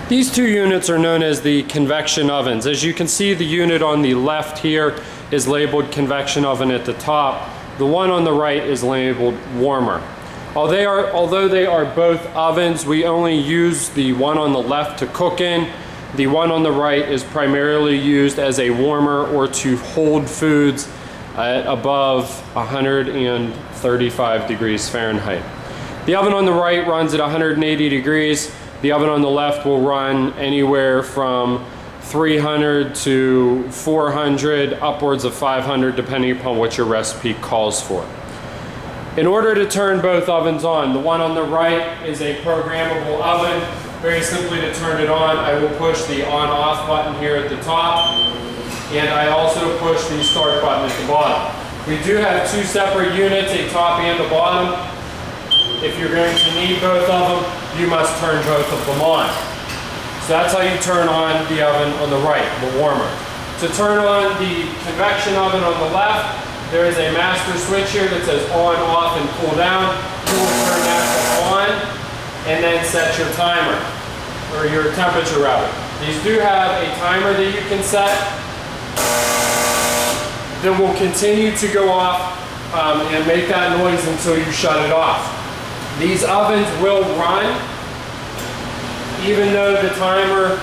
These two units are known as the convection ovens. As you can see, the unit on the left here is labeled convection oven at the top. The one on the right is labeled warmer. Although they are both ovens, we only use the one on the left to cook in. The one on the right is primarily used as a warmer or to hold foods at above 135 degrees Fahrenheit. The oven on the right runs at 180 degrees. The oven on the left will run anywhere from 300 to 400, upwards of 500, depending upon what your recipe calls for. In order to turn both ovens on, the one on the right is a programmable oven. Very simply, to turn it on, I will push the on-off button here at the top, and I also push the start button at the bottom. We do have two separate units, a top and a bottom. If you're going to need both of them, you must turn both of them on. So that's how you turn on the oven on the right, the warmer. To turn on the convection oven on the left, there is a master switch here that says on, off, and cool down. You will turn that to on and then set your timer, or your temperature rather. These do have a timer that you can set that will continue to go off and make that noise until you shut it off. These ovens will run even though the timer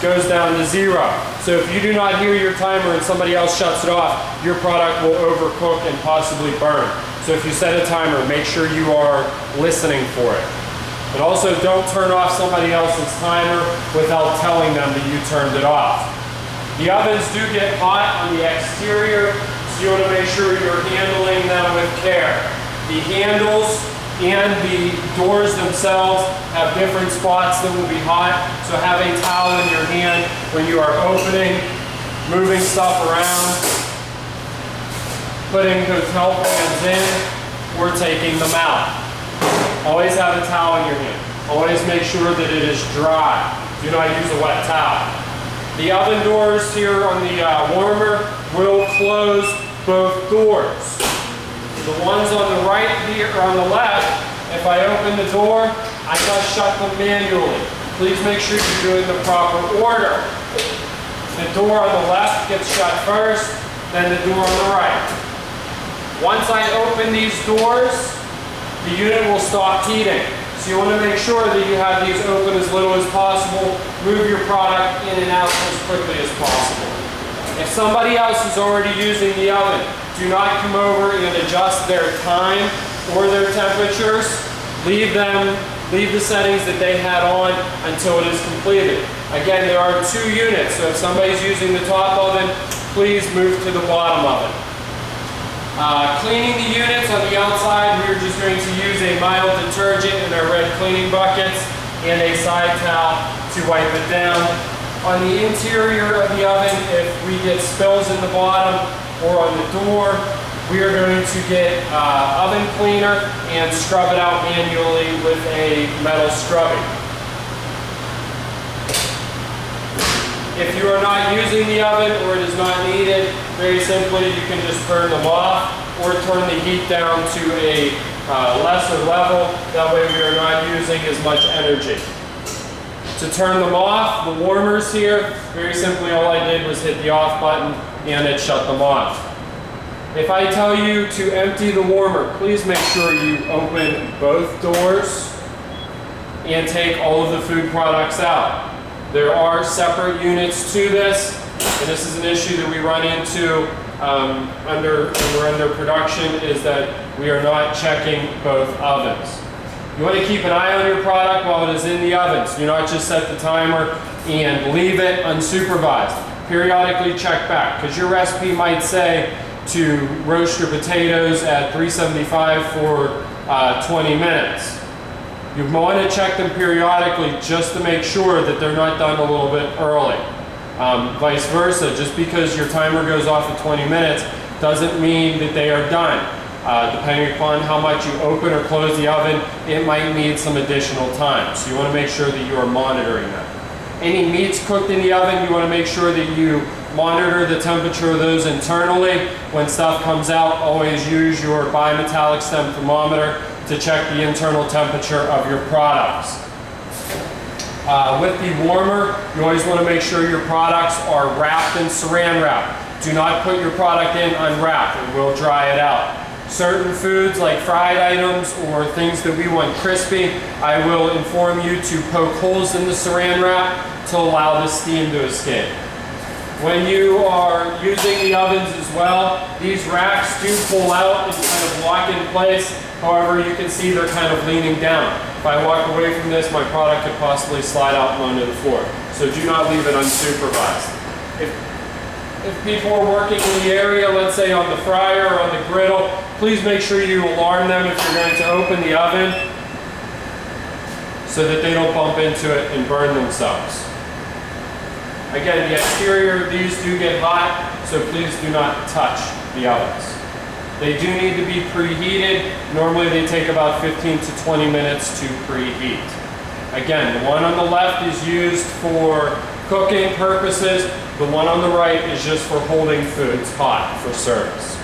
goes down to 0. So if you do not hear your timer and somebody else shuts it off, your product will overcook and possibly burn. So if you set a timer, make sure you are listening for it. And also, don't turn off somebody else's timer without telling them that you turned it off. The ovens do get hot on the exterior, so you want to make sure you're handling them with care. The handles and the doors themselves have different spots that will be hot, so have a towel in your hand when you are opening, moving stuff around, putting hotel pans in, or taking them out. Always have a towel in your hand. Always make sure that it is dry. Do not use a wet towel. The oven doors here on the warmer will close both doors. The ones on the right here, or on the left, if I open the door, I must shut them manually. Please make sure you're doing the proper order. The door on the left gets shut first, then the door on the right. Once I open these doors, the unit will stop heating. So you want to make sure that you have these open as little as possible. Move your product in and out as quickly as possible. If somebody else is already using the oven, do not come over and adjust their time or their temperatures. Leave the settings that they had on until it is completed. Again, there are two units, so if somebody's using the top oven, please move to the bottom oven. Cleaning the units on the outside, we're just going to use a mild detergent in our red cleaning buckets and a side towel to wipe it down. On the interior of the oven, if we get spills in the bottom or on the door, we are going to get oven cleaner and scrub it out manually with a metal scrubbing. If you are not using the oven or it is not needed, very simply you can just turn them off or turn the heat down to a lesser level. That way we are not using as much energy. To turn them off, the warmers here, very simply all I did was hit the off button and it shut them off. If I tell you to empty the warmer, please make sure you open both doors and take all of the food products out. There are separate units to this, and this is an issue that we run into when we're under production, is that we are not checking both ovens. You want to keep an eye on your product while it is in the oven. So do not just set the timer and leave it unsupervised. Periodically check back, because your recipe might say to roast your potatoes at 375 for 20 minutes. You want to check them periodically just to make sure that they're not done a little bit early. Vice versa, just because your timer goes off at 20 minutes doesn't mean that they are done. Depending upon how much you open or close the oven, it might need some additional time. So you want to make sure that you are monitoring that. Any meats cooked in the oven, you want to make sure that you monitor the temperature of those internally. When stuff comes out, always use your bimetallic stem thermometer to check the internal temperature of your products. With the warmer, you always want to make sure your products are wrapped in saran wrap. Do not put your product in unwrapped. It will dry it out. Certain foods like fried items or things that we want crispy, I will inform you to poke holes in the saran wrap to allow the steam to escape. When you are using the ovens as well, these racks do pull out and kind of lock in place. However, you can see they're kind of leaning down. If I walk away from this, my product could possibly slide out onto the floor. So do not leave it unsupervised. If people are working in the area, let's say on the fryer or on the griddle, please make sure you alarm them if you're going to open the oven so that they don't bump into it and burn themselves. Again, the exterior of these do get hot, so please do not touch the ovens. They do need to be preheated. Normally they take about 15 to 20 minutes to preheat. Again, the one on the left is used for cooking purposes. The one on the right is just for holding foods hot for service.